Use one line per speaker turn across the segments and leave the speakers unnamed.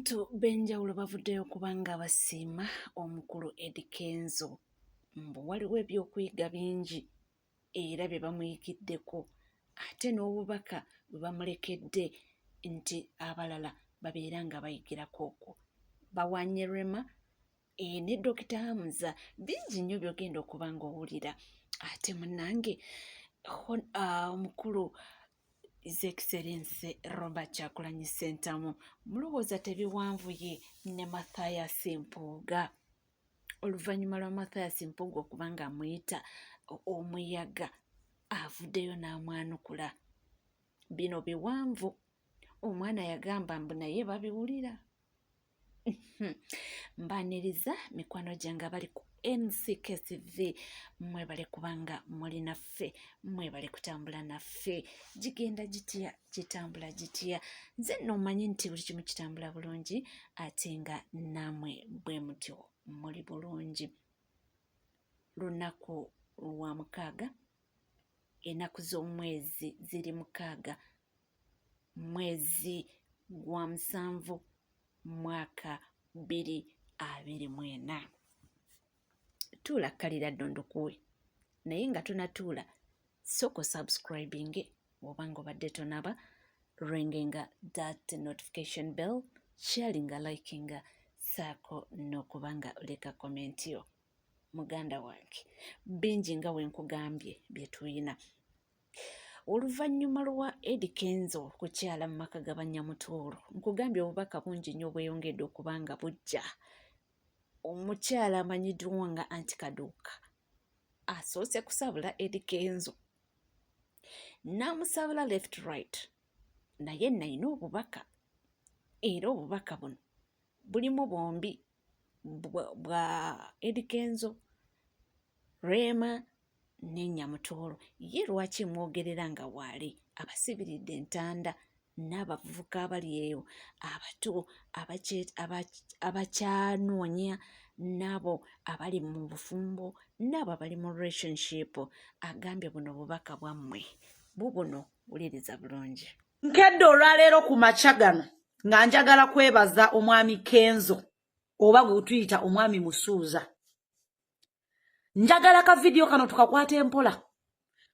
Abantu b'enjawulo bavuddeyo kubanga basiima omukulu Eddie Kenzo mbu waliwo ebyokuyiga bingi era bye bamuyigiddeko ate n'obubaka bwe bamulekedde nti abalala babeera nga bayigirako okwo. Bawaanye Rema ne Dr. Hamza bingi nnyo by'ogenda okuba ng'owulira ate munnange omukulu His Excellency Robert Kyagulanyi Ssentamu mulowooza tebiwanvuye ne Mathias Mpuuga oluvannyuma lwa Mathias Mpuuga okuba nga amuyita omuyaga avuddeyo n'amwanukula. Bino biwanvu omwana yagamba mbu naye babiwulira. Mbaniriza mikwano gyange abali ku NCKCV mwebale kubanga muli naffe, mwebale kutambula naffe. Gigenda gitya, gitambula gitya? Nze nno omanyi nti buli kimu kitambula bulungi ate nga nammwe bwe mutyo muli bulungi. Lunaku lwa 6 ennaku z'omwezi ziri 6 mwezi gwa 7 mwaka 2024. Tuula kkalira ddondokuwe naye nga tonatuula soko subscribing obanga obadde tonaba, ringinga that notification bell, sharinga, likinga saako n'okubanga oleka comment yo. Muganda wange bingi nga wenkugambye bye tuyina. Oluvannyuma lwa Eddie Kenzo kukyala mu maka ga Bannyamutooro nkugambye obubaka bungi nnyo bweyongedde okuba nga bujja. Omukyala amanyiddwa nga Anti Kaduuka asoose kusabula Eddie Kenzo n'amusabula left right, naye nalina obubaka era obubaka buno bulimu bombi bwa Eddie Kenzo, Rema ne Nyamutooro. Ye lwaki mwogerera nga waali abasibiridde entanda n'abavubuka abali eyo abato abakyanoonya n'abo abali mu bufumbo n'abo abali mu relationship? Agambye buno obubaka bwammwe bubuno wuliriza bulungi.
Nkedde olwaleero ku makya gano nga njagala kwebaza omwami Kenzo oba gwe tuyita omwami Musuuza. Njagala ka video kano tukakwata empola.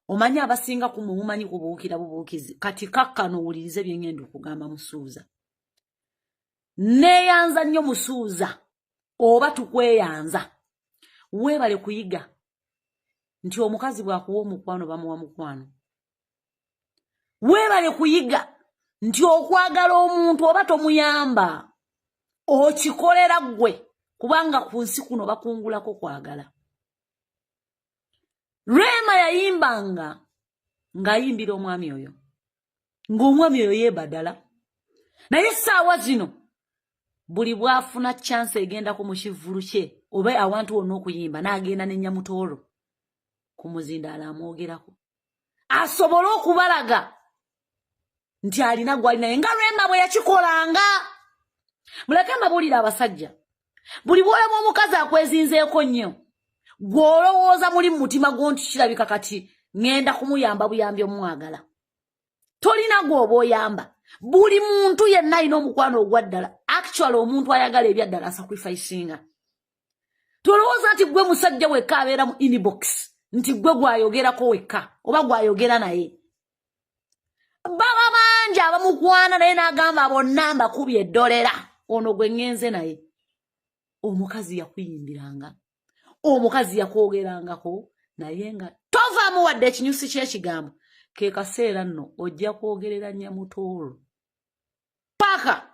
Omanyi abasinga ku mumanyi kubuukira bubuukizi. Kati kakkano wulirize bye ngenda okugamba Musuuza. Neeyanza nnyo Musuuza oba tukweyanza. Weebale kuyiga nti omukazi bw'akuwa omukwano bamuwa mukwano. Weebale kuyiga nti okwagala omuntu oba tomuyamba okikolera ggwe kubanga ku nsi kuno bakungulako kwagala. Rema yayimbanga ng'ayimbira omwami oyo ng'omwami oyo yeebadala, naye essaawa zino buli bw'afuna chance egendako mu kivvulu kye oba awantu wonna okuyimba n'agenda ne Nyamutooro ku muzindaala amwogerako asobole okubalaga nti alina gwali naye nga Rema bwe yakikolanga. Muleke mbabuulire abasajja, buli bw'olaba omukazi akwezinzeeko nnyo gw'olowooza muli mu mutima gwo nti kirabika kati ngenda kumuyamba buyambi omwagala, tolina gw'oba oyamba. Buli muntu yenna alina omukwano ogwa ddala. Actually omuntu ayagala ebyaddala asacrificinga. Tolowooza nti gwe musajja wekka abeera mu inbox nti gwe gwayogerako wekka oba gwayogera naye. Baba bangi abamukwana naye n'agamba bonna mbakubye eddolera ono gwe ngenze naye. Omukazi yakuyimbiranga, omukazi yakwogerangako naye nga tovaamu wadde ekinyusi ky'ekigambo. Ke kaseera nno ojja kwogerera Nyamutooro paka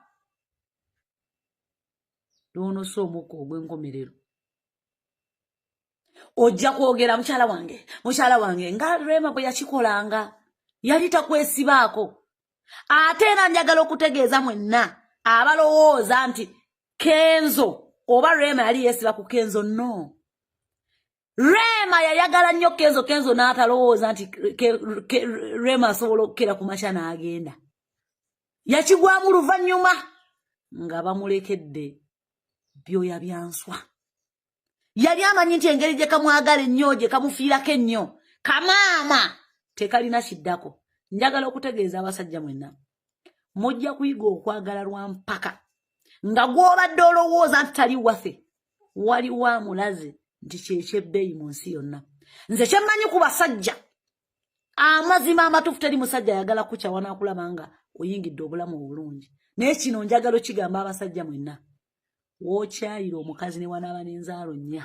lwonosa omukka ogw'enkomerero. Ojja kwogera mukyala wange nga Rema bwe yakikolanga yali takwesibaako. Ate era njagala okutegeeza mwenna abalowooza nti Kenzo oba Rema yali yeesiba ku Kenzo. No, Rema yayagala nnyo Kenzo n'atalowooza nti Rema asobola okukera ku makya n'agenda. Yakigwamu luvannyuma nga bamulekedde byoya byanswa. Yali amanyi nti engeri gye kamwagala ennyo gye kamufiirako ennyo kamaama tekalina kiddako. Njagala okutegeeza abasajja mwenna mujja kuyiga okwagala lwa mpaka nga gw'obadde olowooza nti tali waffe waliwo amulaze nti kyekyebeeyi mu nsi yonna. Nze kyemmanyi ku basajja amazima amatuufu teri musajja ayagala kukyawa n'akulaba nga oyingidde obulamu obulungi. Naye kino njagala okigamba abasajja mwenna, w'okyayira omukazi ne wanaaba n'enzaalo nnya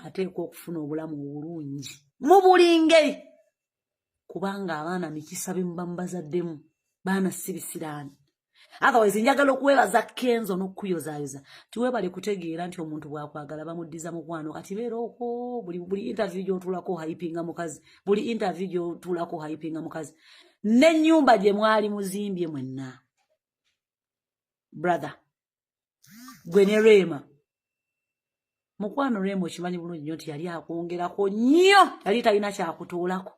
ateekwa okufuna obulamu obulungi mu buli ngeri, kubanga abaana mikisa bemuba mubazaddemu, baana si bisiraani. Otherwise njagala okuwebaza Kenzo n'okuyozaayoza tiwebale kutegeera nti omuntu bw'akwagala bamuddiza mukwano kati beera okwo buli interview gy'otuulako hypinga mukazi, buli interview gy'otuulako hypinga mukazi. N'ennyumba gye mwali muzimbye mwenna brother gwe ne Rema, mukwano Rema okimanyi bulungi nnyo nti yali akwongerako nnyo, yali talina kyakutuulako,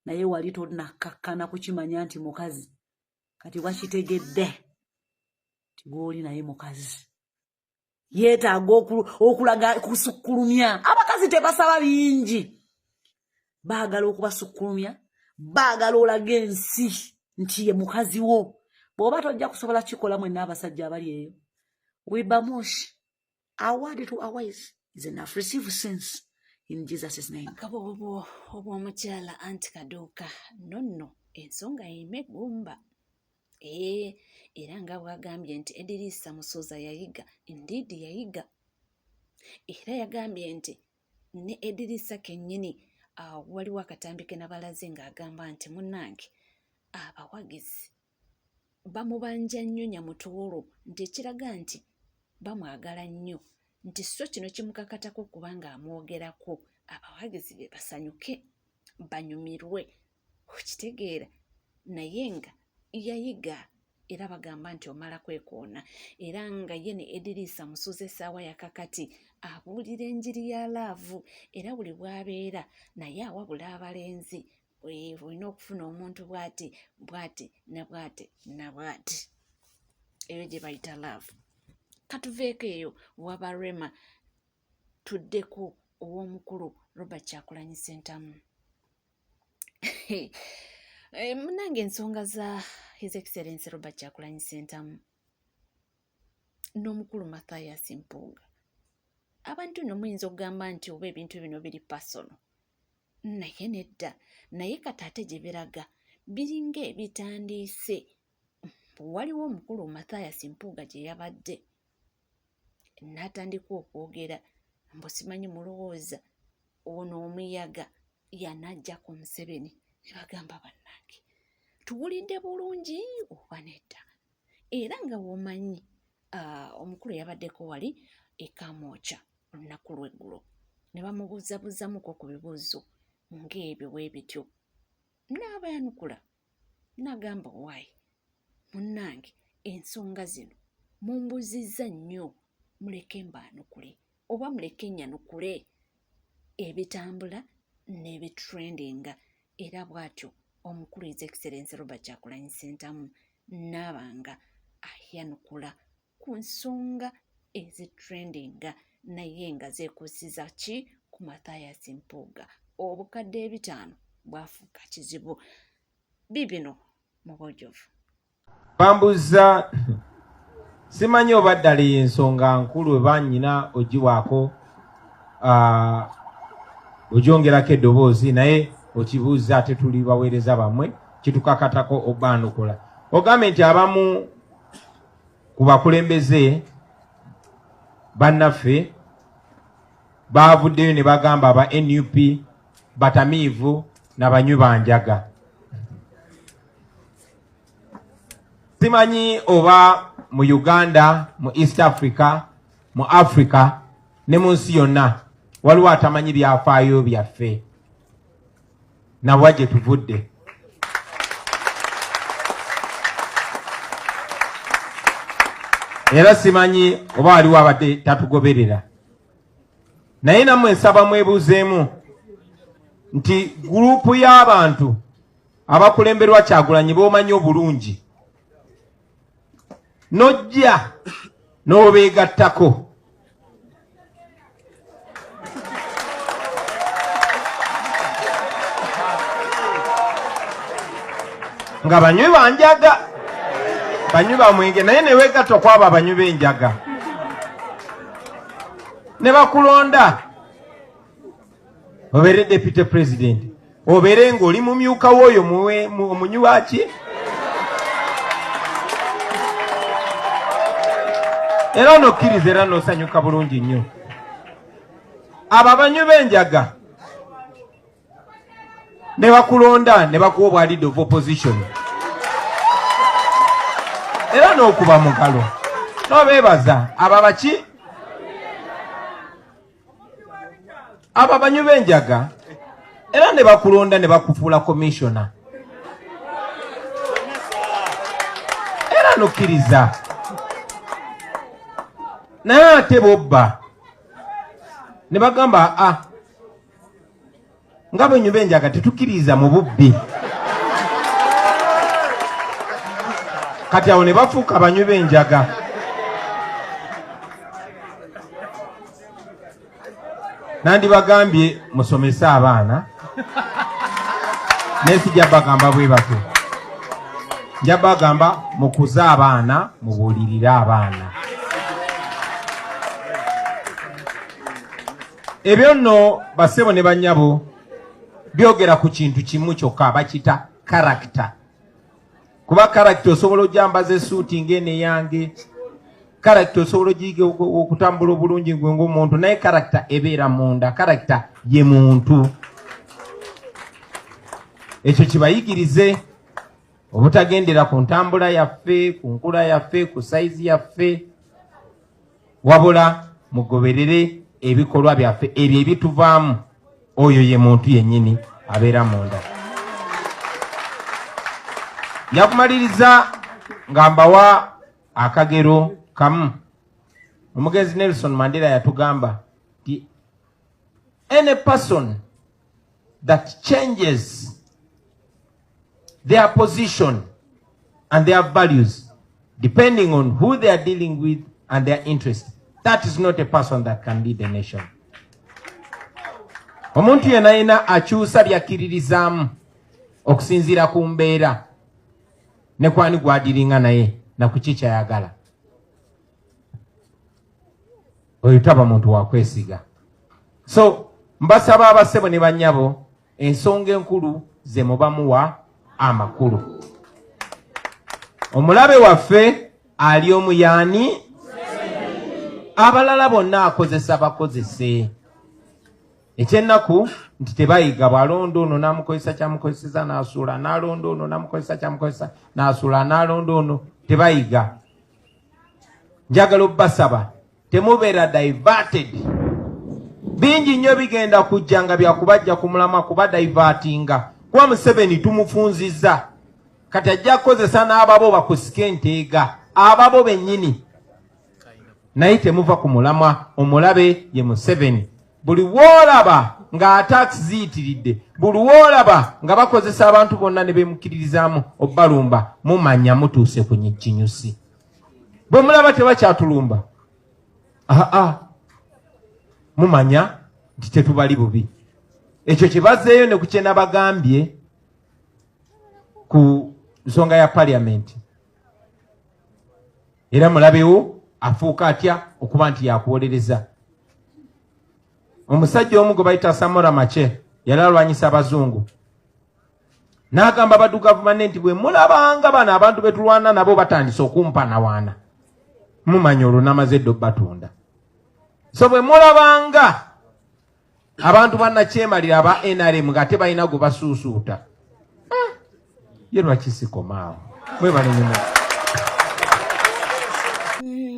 naye wali tonakkakkana kukimanya nti mukazi kati wakitegedde ti gw'oli naye mukazi yeetaaga okulaga kusukkulumya. Abakazi tebasaba bingi, baagala okubasukkulumya, baagala olaga ensi nti ye mukazi wo. Bw'oba tojja kusobola kikola mwenna abasajja abali eyo, wibamushi award to always is enough. Receive sense in Jesus' name.
Akaboobo obw'omukyala anti kaduuka nonno ensonga y'emegumba. Era nga bw'agambye nti Edirisa Musoza yayiga, indeed yayiga. Era yagambye nti ne Edirisa kennyini waliwo akatambike n'abalaze ng'agamba nti munnange abawagizi bamubanja nnyo Nyamutoolo, nti ekiraga nti bamwagala nnyo, nti so kino kimukakatako kubanga amwogerako abawagizi be basanyuke banyumirwe. Okitegeera naye nga yayiga era bagamba nti omala kwekoona, era nga ye ne Edirisa Musoza essaawa yakakati abuulira enjiri ya laavu, era buli bw'abeera naye awabula abalenzi olina okufuna omuntu bw'ati bw'ati na bw'ati na bw'ati, eyo gye bayita laavu. Katuveeko eyo waba Rema tuddeko ow'omukulu Robert Kyagulanyi Ssentamu. Munange ensonga za His Excellency Robert Kyagulanyi Ssentamu n'omukulu Mathias Mpuuga, abantu nno muyinza okugamba nti oba ebintu bino biri pasono, naye nedda, naye kati ate gye biraga biringa ebitandiise. Waliwo omukulu Mathias Mpuuga gye yabadde n'atandika okwogera mbu simanyi mulowooza ono omuyaga yanajja ku Museveni, ne bagamba bannange tuwulidde bulungi oba nedda. Era nga womanyi omukulu yabaddeko wali ekamooca olunaku lw'eggulo, ne bamubuuzabuuzamuko ku bibuuzo ng'ebyo bwe bityo, n'aba yanukula n'agamba waayi munnange ensonga zino mumbuzizza nnyo, muleke mbaanukule oba muleke nnyanukule ebitambula n'ebitrendinga. Era bw'atyo omukulu His Excellency Robert Kyagulanyi Ssentamu n'abanga ayanukula ku nsonga ezitrendinga naye nga zeekuusiza ki ku Mathias Mpuuga. Obukadde 5 bwafuuka kizibu. Bibino mu bujjuvu.
Bambuza simanyi oba ddala ensonga nkulu eba nnyina ogiwaako ogyongerako eddoboozi naye okibuuza ate tuli baweereza bammwe kitukakatako obbaanukula. Ogambe nti abamu ku bakulembeze bannaffe baavuddeyo ne bagamba aba NUP batamiivu n'abanywi banjaga. Simanyi oba mu Uganda, mu East Africa, mu Africa ne mu nsi yonna waliwo atamanyi byafaayo byaffe nabwa gye tuvudde. Era simanyi oba waliwo abadde tatugoberera, naye nammwe nsaba mwebuuzeemu nti gurupu y'abantu abakulemberwa Kyagulanyi b'omanyi obulungi nojja n'obeegattako nga banywi banjaga banyuba mwenge naye ne weegatta kwabo abanyuba enjaga ne bakulonda obeere deputy president obeere ng'oli mumyuka w'oyo omunyuwa ki era onokkiriza era n'osanyuka bulungi nnyo abo abanyuba enjaga ne bakulonda ne bakuwa obwa leader of opposition era n'okuba mugalo n'obeebaza abo baki abo abanyuba enjaga era ne bakulonda ne bakufuula commissioner era n'okkiriza naye ate bobba ne bagamba nga bwenyuba enjaga tetukkiriza mu bubbi kati awo ne bafuuka abanyuba enjaga nandibagambye musomese abaana nesijja bagamba bwe batyo nja bagamba mukuze abaana mubuulirire abaana ebyo nno basebo ne bannyabo byogera ku kintu kimu kyokka bakita karakita kuba karakita osobola ojambaza esuuti ng'eno eyange karakita osobola ogiyiga okutambula obulungi gwe ng'omuntu naye karakita ebeera munda karakita ye muntu ekyo kibayigirize obutagendera ku ntambula yaffe ku nkula yaffe ku sayizi yaffe wabula mugoberere ebikolwa byaffe ebyo ebituvaamu oyo ye muntu yennyini abeera munda njakumaliriza nga mbawa akagero kamu omugenzi Nelson Mandela yatugamba nti any person that changes their position and their values depending on who they are dealing with and their interest, that is not a person that can lead a nation. Omuntu yenayina akyusa byakkiririzaamu okusinziira ku mbeera ne kwani gwadiringa naye na ku kikyayagala oyo taba muntu wakwesiga. So mbasaba abasebo ne bannyabo ensonga enkulu ze mubamuwa amakulu. Omulabe waffe ali omuyani abalala bonna akozesa bakozese. Ekyennaku nti tebayiga bwalonda ono namukozesa kyamukozeseza n'asuula n'alonda ono namukozesa kyamukozesa n'asuula n'alonda ono tebayiga. Njagala obbasaba temubeera diverted. Bingi nnyo bigenda kujja nga byakubajja ku mulamwa kuba divertinga. Kuba Museveni tumufunzizza kati ajja kukozesa n'ababo bakusike enteega ababo bennyini naye temuva ku mulamwa. Omulabe ye Museveni. Buli woolaba nga attacks ziyitiridde, buli woolaba nga bakozesa abantu bonna ne bemukkiririzaamu obbalumba, mumanya mutuuse ku kinyusi. Bwe mulaba tebakyatulumba, mumanya nti tetubali bubi. Ekyo kye bazzeeyo ne ku kye nabagambye ku nsonga ya parliament. Era mulabewo afuuka atya okuba nti yakuwolereza. Omusajja omu gwe bayita Samora Mache yali alwanyisa abazungu. N'agamba abaddu gavumenti bwe mulabanga bano abantu betulwana nabo batandise okumpanawaana, mumanya olwo namaze edda obbatunda. So bwe mulabanga abantu bannakyemalira aba NRM ng'ate balina gwe basuusuuta, ye lwaki sikomaawo? Mwebale nnyo.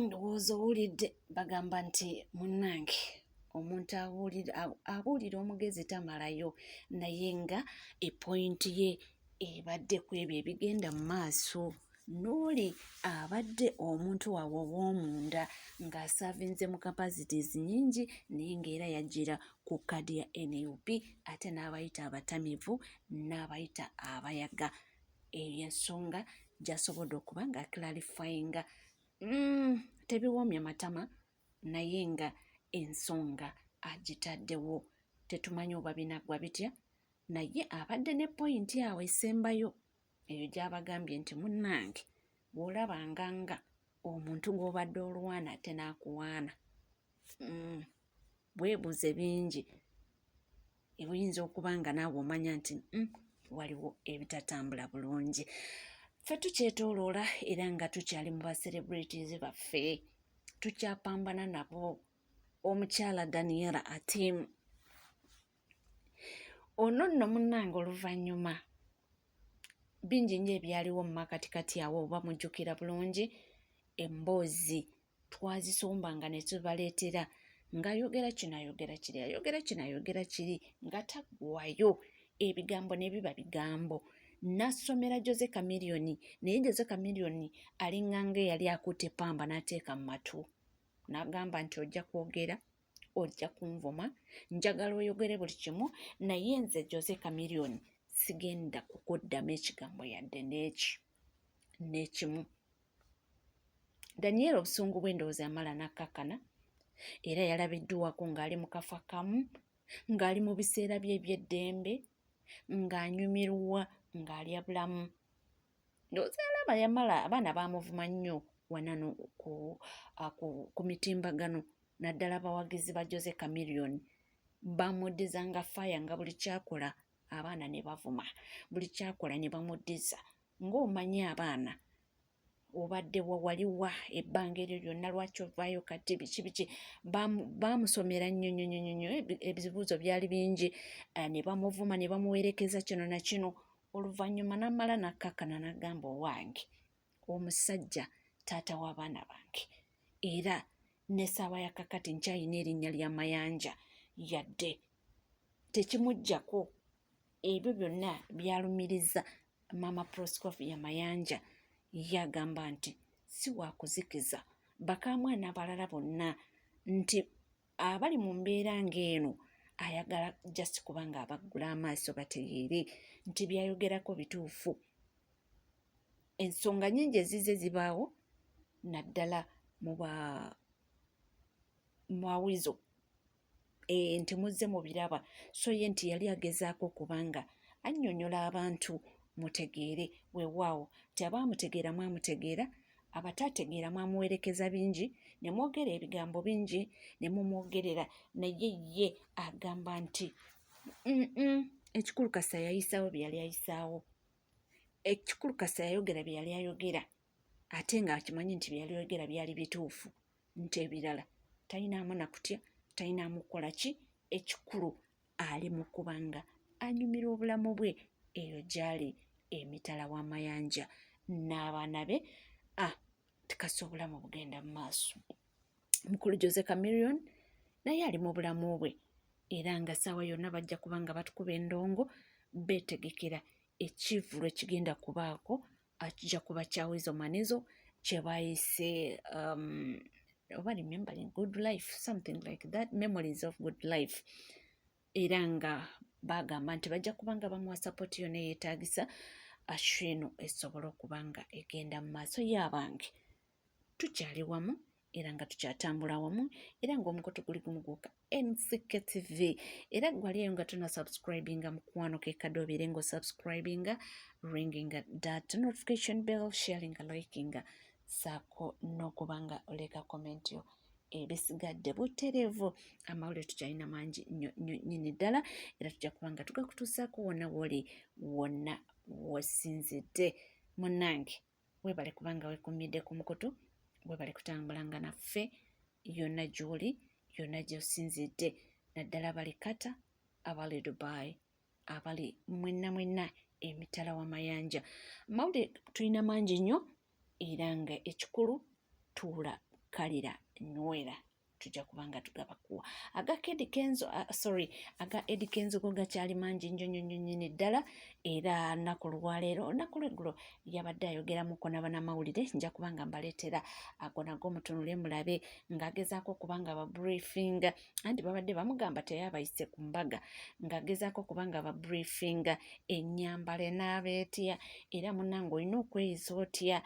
Ndowooza owulidde bagamba nti munnange omuntu abuulira omugezi tamalayo, naye nga epointi ye ebadde ku ebyo ebigenda mu maaso. N'oli abadde omuntu wawe ow'omunda ng'asaavinze mu capacities nnyingi naye ng'era yajjira ku kadi ya NUP ate n'abayita abatamivu n'abayita abayaga. Eyo ensonga gy'asobodde okuba nga clarifyinga. Tebiwoomya matama naye nga ensonga agitaddewo. Tetumanyi oba binaggwa bitya naye abadde ne pointi awo esembayo eyo gy'abagambye nti munnange bw'olabanga omuntu gw'obadde olwana ate n'akuwaana bwebuuze bingi ebiyinza okuba nga naawe omanya nti waliwo ebitatambula bulungi. Ffe tukyetooloola era nga tukyali mu ba-celebrities baffe, tukyapambana nabo. Omukyala Daniela Atim ono nno munnange oluvannyuma bingi nnyo ebyaliwo mu makatikati awo oba mujjukira bulungi emboozi twazisombanga ne tubaleetera ng'ayogera kino ayogera kiri ayogera kino ayogera kiri nga taggwayo ebigambo ne biba bigambo. N'asomera Jose Chameleone naye Jose Chameleone alinganga eyali akutte pamba n'ateeka mu matu n'agamba nti ojja kwogera ojja kunvuma njagala oyogere buli kimu naye nze Jose Chameleone sigenda kukuddamu ekigambo yadde n'ekimu. Daniel obusungu bw'endowooza yamala n'akkakkana era yalabiddwako ng'ali mu kafa kamu ng'ali mu biseera bye eby'eddembe ng'anyumirwa ng'alya bulamu. Ndowooza yalaba yamala abaana baamuvuma nnyo wanano ku mitimbagano naddala abawagizi ba Jose Chameleone bamuddiza nga faya nga buli kyakola abaana ne bavuma buli kyakola ne bamuddiza ng'omanyi abaana obadde wawaliwa ebbanga eryo lyonna lwaki ovaayo kati biki baamusomera nnyo ebibuuzo byali bingi ne bamuvuma ne bamuwerekeza kino na kino. Oluvannyuma n'amala n'akkakkana n'agamba owange omusajja taata w'abaana bange era ne ssaawa ya kakati nkyayina erinnya lya Mayanja yadde tekimuggyako. Ebyo byonna byalumiriza Mama Proscovia Mayanja yagamba nti si waakuzikiza bakamwana abalala bonna nti abali mu mbeera ng'eno ayagala just kubanga abaggula amaaso bategeere nti byayogerako bituufu. Ensonga nnyingi ezize zibaawo naddala mu Awizo nti muzze mu biraba so ye nti yali agezaako kubanga annyonnyola abantu mutegeere weewaawo nti abaamutegeera mwamutegeera abataategeera mwamuwerekeza bingi ne mwogera ebigambo bingi ne mumwogerera naye ye agamba nti ekikulu kasa yayisaawo bye yali ayisaawo ekikulu kasa yayogera bye yali ayogera ate nga akimanyi nti bye yali ayogera byali bituufu nti ebirala talinaamu nakutya talinaamu kukola ki ekikulu ali mu kubanga anyumira obulamu bwe eyo gyali emitala w'amayanja n'abaana be tikasa obulamu bugenda mu maaso. Mukulu Jose Chameleone naye ali mu bulamu bwe era nga ssaawa yonna bajja kubanga batukuba endongo beetegekera ekivulu ekigenda kubaako kijja kuba kya Weasel Manizo kye bayise oba remembering good life something like that memories of good life era nga bagamba nti bajja kubanga bamuwa sapoti yonna eyeetaagisa asheno esobola okuba nga egenda mu maaso. Y'abange tukyali wamu era nga tukyatambula wamu era ng'omukoto guli gumuguuka NCK TV era gwaliyo nga tuna subscribinga mukwano kekadde obeere ng'osubscribinga ringinga that notification bell sharinga likinga saako n'okubanga oleka comment yo ebisigadde butereevu. Amawulire tukyalina mangi nnyini ddala era tujja kubanga tugakutuusaako wonna woli wonna wasinzidde. Munnange weebale kubanga weekuumidde ku mukutu weebale kutambulanga naffe yonna gy'oli yonna gy'osinzidde naddala abali Kata abali Dubai abali mwenna emitala w'amayanja. Amawulire tulina mangi nnyo era nga ekikulu tuula kalira nywera tujja kubanga tugabakuwa aga Eddie Kenzo go gakyali mangi nnyo nnyini ddala era nnaku lwaleero olunaku lw'eggulo yabadde ayogeramuko n'abannamawulire nja kubanga mbaleetera ago nago mutunule mulabe ng'agezaako kubanga babriefinga anti babadde bamugamba teyabayise ku mbaga ng'agezaako kubanga babriefinga ennyambala enaabeetya era munnange olina okweyisa otya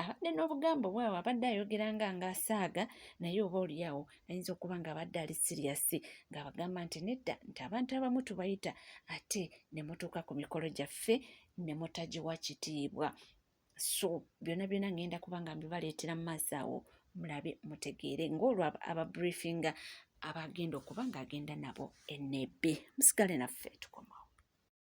abadde n'obugambo bwabwe abadde ayogeranga ng'asaaga naye oba oliawo ayinza okuba nga abadde ali siriyasi ng'abagamba nti nedda nti abantu abamu tubayita ate ne mutuuka ku mikolo gyaffe ne mutagiwa kitiibwa. so byonna byonna ngenda kubanga mbibaleetera mu maaso awo mulabe mutegeere ng'olwo ababriefinga abagenda okuba ng'agenda nabo enebe musigale naffe